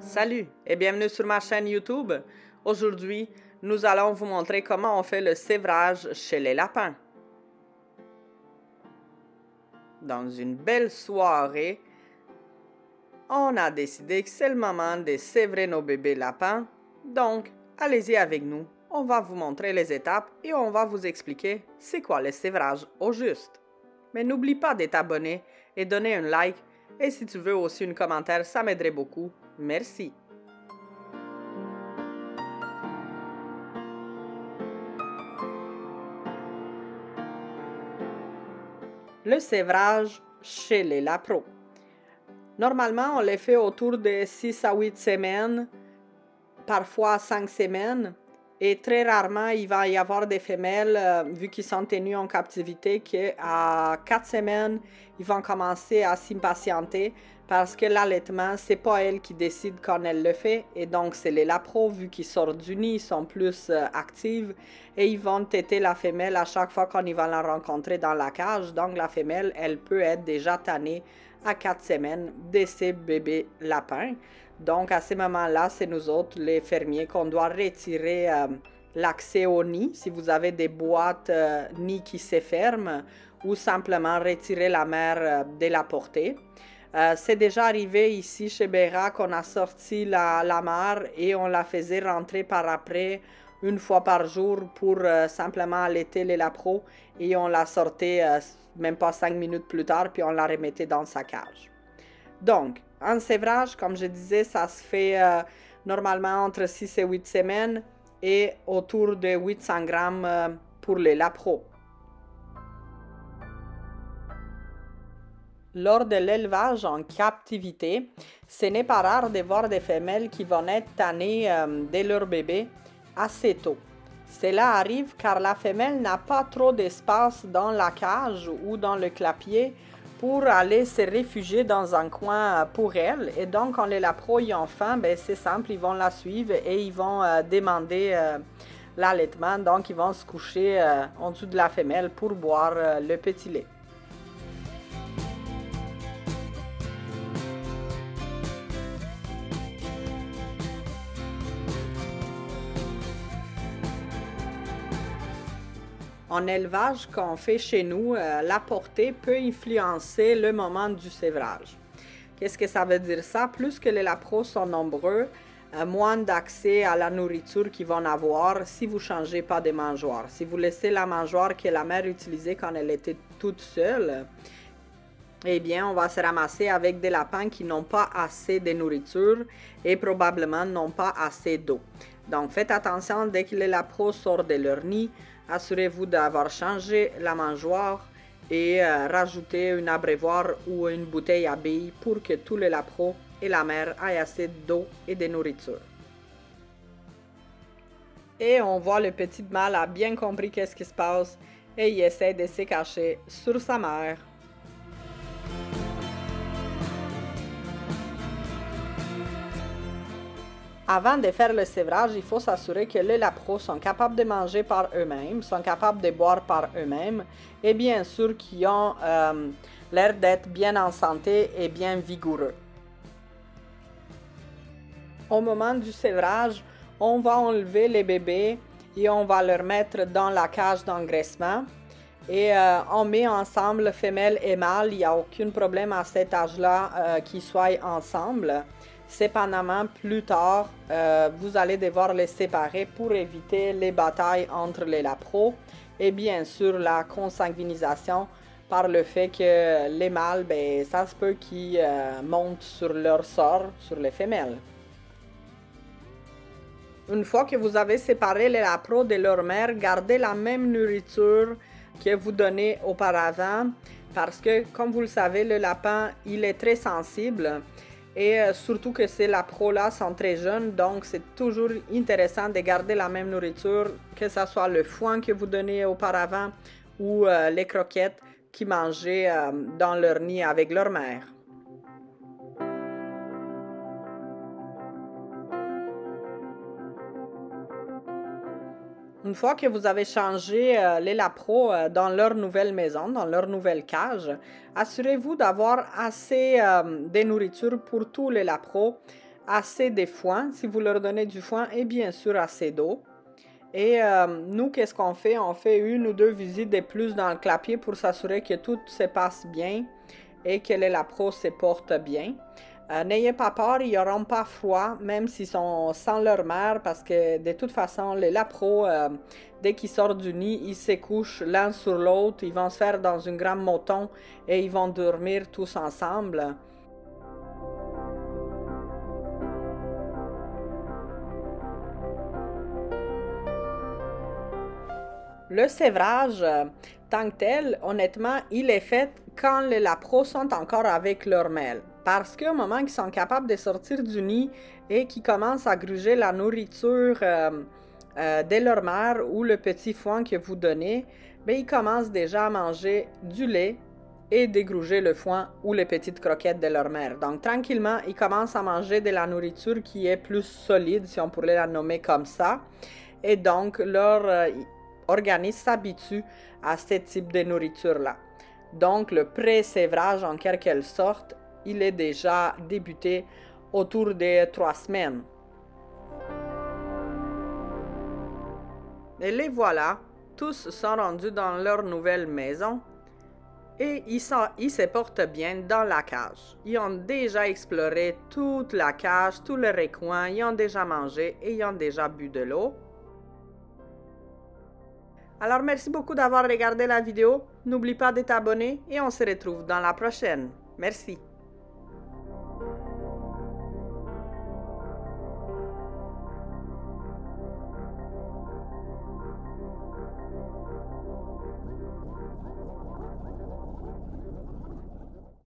Salut et bienvenue sur ma chaîne YouTube. Aujourd'hui, nous allons vous montrer comment on fait le sévrage chez les lapins. Dans une belle soirée, on a décidé que c'est le moment de sévrer nos bébés lapins. Donc, allez-y avec nous. On va vous montrer les étapes et on va vous expliquer c'est quoi le sévrage au juste. Mais n'oublie pas de t'abonner et donner un like. Et si tu veux aussi un commentaire, ça m'aiderait beaucoup. Merci. Le sévrage chez les lapros. Normalement, on les fait autour de 6 à 8 semaines, parfois 5 semaines. Et très rarement, il va y avoir des femelles, vu qu'ils sont tenus en captivité, qu'à 4 semaines, ils vont commencer à s'impatienter parce que l'allaitement, c'est pas elle qui décide quand elle le fait. Et donc, c'est les lapros, vu qu'ils sortent du nid, ils sont plus actifs et ils vont téter la femelle à chaque fois qu'on va la rencontrer dans la cage. Donc, la femelle, elle peut être déjà tannée à 4 semaines de ses bébés lapins. Donc, à ce moment-là, c'est nous autres, les fermiers, qu'on doit retirer l'accès au nid. Si vous avez des boîtes nid qui se ferment, ou simplement retirer la mère de la portée. C'est déjà arrivé ici chez Béra qu'on a sorti la mère et on la faisait rentrer par après une fois par jour pour simplement allaiter les lapros et on la sortait même pas 5 minutes plus tard puis on la remettait dans sa cage. Donc, un sévrage, comme je disais, ça se fait normalement entre 6 et 8 semaines et autour de 800 grammes pour les lapros. Lors de l'élevage en captivité, ce n'est pas rare de voir des femelles qui vont être tannées de leur bébé assez tôt. Cela arrive car la femelle n'a pas trop d'espace dans la cage ou dans le clapier pour aller se réfugier dans un coin pour elle. Et donc, quand les lapros y ont faim, ben, c'est simple, ils vont la suivre et ils vont demander l'allaitement. Donc, ils vont se coucher en dessous de la femelle pour boire le petit lait. En élevage qu'on fait chez nous, la portée peut influencer le moment du sévrage. Qu'est-ce que ça veut dire ça? Plus que les lapros sont nombreux, moins d'accès à la nourriture qu'ils vont avoir si vous ne changez pas de mangeoire. Si vous laissez la mangeoire que la mère utilisait quand elle était toute seule, eh bien, on va se ramasser avec des lapins qui n'ont pas assez de nourriture et probablement n'ont pas assez d'eau. Donc, faites attention dès que les lapros sortent de leur nid. Assurez-vous d'avoir changé la mangeoire et rajouter un abreuvoir ou une bouteille à billes pour que tous les lapros et la mère aient assez d'eau et de nourriture. Et on voit le petit mâle a bien compris qu'est-ce qui se passe et il essaie de se cacher sur sa mère. Avant de faire le sévrage, il faut s'assurer que les lapros sont capables de manger par eux-mêmes, sont capables de boire par eux-mêmes et bien sûr qu'ils ont l'air d'être bien en santé et bien vigoureux. Au moment du sévrage, on va enlever les bébés et on va leur mettre dans la cage d'engraissement. Et on met ensemble femelle et mâle, il n'y a aucun problème à cet âge-là qu'ils soient ensemble. Cependant, plus tard, vous allez devoir les séparer pour éviter les batailles entre les lapros et bien sûr la consanguinisation par le fait que les mâles, ben, ça se peut qu'ils montent sur leur sort, sur les femelles. Une fois que vous avez séparé les lapros de leur mère, gardez la même nourriture que vous donnez auparavant parce que, comme vous le savez, le lapin, il est très sensible. Et surtout que ces lapros-là sont très jeunes, donc c'est toujours intéressant de garder la même nourriture, que ce soit le foin que vous donnez auparavant ou les croquettes qu'ils mangeaient dans leur nid avec leur mère. Une fois que vous avez changé les lapros dans leur nouvelle maison, dans leur nouvelle cage, assurez-vous d'avoir assez de nourriture pour tous les lapros assez de foin, si vous leur donnez du foin, et bien sûr assez d'eau. Et nous, qu'est-ce qu'on fait? On fait 1 ou 2 visites de plus dans le clapier pour s'assurer que tout se passe bien et que les lapros se portent bien. N'ayez pas peur, ils n'auront pas froid, même s'ils sont sans leur mère, parce que de toute façon, les lapros, dès qu'ils sortent du nid, ils se couchent l'un sur l'autre, ils vont se faire dans une grande moton et ils vont dormir tous ensemble. Le sévrage, tant que tel, honnêtement, il est fait quand les lapros sont encore avec leur mère. Parce qu'au moment qu'ils sont capables de sortir du nid et qu'ils commencent à gruger la nourriture de leur mère ou le petit foin que vous donnez, bien, ils commencent déjà à manger du lait et dégruger le foin ou les petites croquettes de leur mère. Donc, tranquillement, ils commencent à manger de la nourriture qui est plus solide, si on pourrait la nommer comme ça. Et donc, leur organisme s'habitue à ce type de nourriture-là. Donc, le pré-sévrage, en quelque sorte, il est déjà débuté autour de 3 semaines. Et les voilà, tous sont rendus dans leur nouvelle maison et ils se portent bien dans la cage. Ils ont déjà exploré toute la cage, tous les recoins, ils ont déjà mangé et ils ont déjà bu de l'eau. Alors merci beaucoup d'avoir regardé la vidéo, n'oublie pas de t'abonner et on se retrouve dans la prochaine. Merci.